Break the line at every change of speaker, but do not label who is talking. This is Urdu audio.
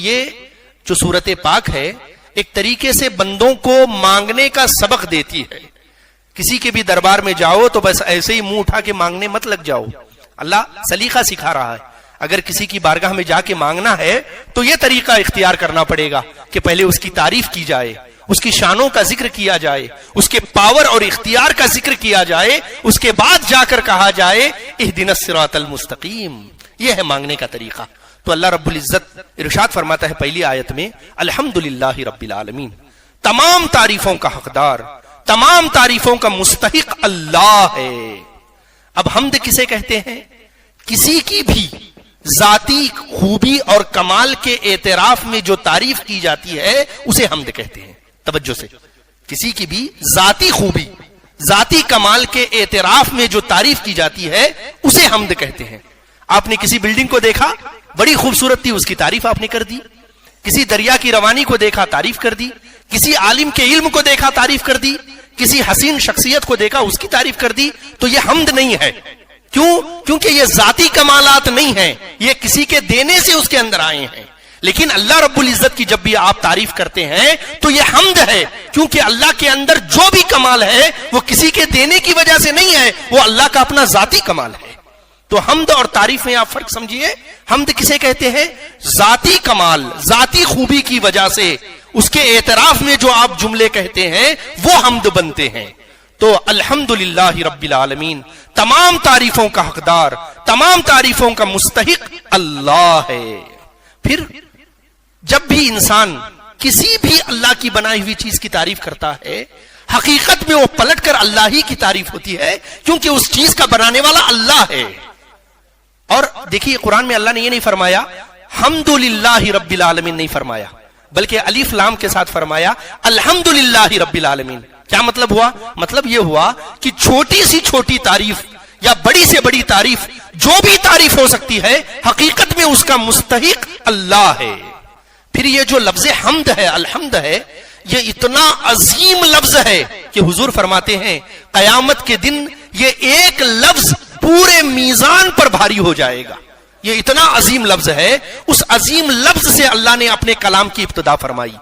یہ جو سورت پاک ہے ایک طریقے سے بندوں کو مانگنے کا سبق دیتی ہے. کسی کے بھی دربار میں جاؤ تو بس ایسے ہی منہ اٹھا کے مانگنے مت لگ جاؤ. اللہ سلیقہ سکھا رہا ہے. اگر کسی کی بارگاہ میں جا کے مانگنا ہے تو یہ طریقہ اختیار کرنا پڑے گا کہ پہلے اس کی تعریف کی جائے, اس کی شانوں کا ذکر کیا جائے, اس کے پاور اور اختیار کا ذکر کیا جائے, اس کے بعد جا کر کہا جائے اہدنا الصراط المستقیم. یہ ہے مانگنے کا طریقہ. تو اللہ رب العزت ارشاد فرماتا ہے پہلی آیت میں الحمدللہ رب العالمین, تمام تعریفوں کا حقدار, تمام تعریفوں کا مستحق اللہ ہے. اب حمد کسے کہتے ہیں؟ کسی کی بھی ذاتی خوبی اور کمال کے اعتراف میں جو تعریف کی جاتی ہے اسے حمد کہتے ہیں. توجہ سے, کسی کی بھی ذاتی خوبی, ذاتی کمال کے اعتراف میں جو تعریف کی جاتی ہے اسے حمد کہتے ہیں. آپ نے کسی بلڈنگ کو دیکھا, بڑی خوبصورت تھی, اس کی تعریف آپ نے کر دی. کسی دریا کی روانی کو دیکھا, تعریف کر دی. کسی عالم کے علم کو دیکھا, تعریف کر دی. کسی حسین شخصیت کو دیکھا, اس کی تعریف کر دی. تو یہ حمد نہیں ہے. کیوں؟ کیونکہ یہ ذاتی کمالات نہیں ہیں, یہ کسی کے دینے سے اس کے اندر آئے ہیں. لیکن اللہ رب العزت کی جب بھی آپ تعریف کرتے ہیں تو یہ حمد ہے, کیونکہ اللہ کے اندر جو بھی کمال ہے وہ کسی کے دینے کی وجہ سے نہیں ہے, وہ اللہ کا اپنا ذاتی کمال ہے. تو حمد اور تعریف میں آپ فرق سمجھیے. حمد کسے کہتے ہیں؟ ذاتی کمال, ذاتی خوبی کی وجہ سے اس کے اعتراف میں جو آپ جملے کہتے ہیں وہ حمد بنتے ہیں. تو الحمدللہ رب العالمین, تمام تعریفوں کا حقدار, تمام تعریفوں کا مستحق اللہ ہے. پھر جب بھی انسان کسی بھی اللہ کی بنائی ہوئی چیز کی تعریف کرتا ہے, حقیقت میں وہ پلٹ کر اللہ ہی کی تعریف ہوتی ہے, کیونکہ اس چیز کا بنانے والا اللہ ہے. اور دیکھیے قرآن میں اللہ نے یہ نہیں فرمایا حمدللہ رب العالمین, نہیں فرمایا, بلکہ الف لام کے ساتھ فرمایا الحمدللہ رب العالمین. کیا مطلب ہوا؟ مطلب یہ ہوا کہ چھوٹی سی چھوٹی تعریف یا بڑی سے بڑی تعریف, جو بھی تعریف ہو سکتی ہے, حقیقت میں اس کا مستحق اللہ ہے. پھر یہ جو لفظ حمد ہے, الحمد ہے, یہ اتنا عظیم لفظ ہے کہ حضور فرماتے ہیں قیامت کے دن یہ ایک لفظ پورے میزان پر بھاری ہو جائے گا. یہ اتنا عظیم لفظ ہے. اس عظیم لفظ سے اللہ نے اپنے کلام کی ابتدا فرمائی.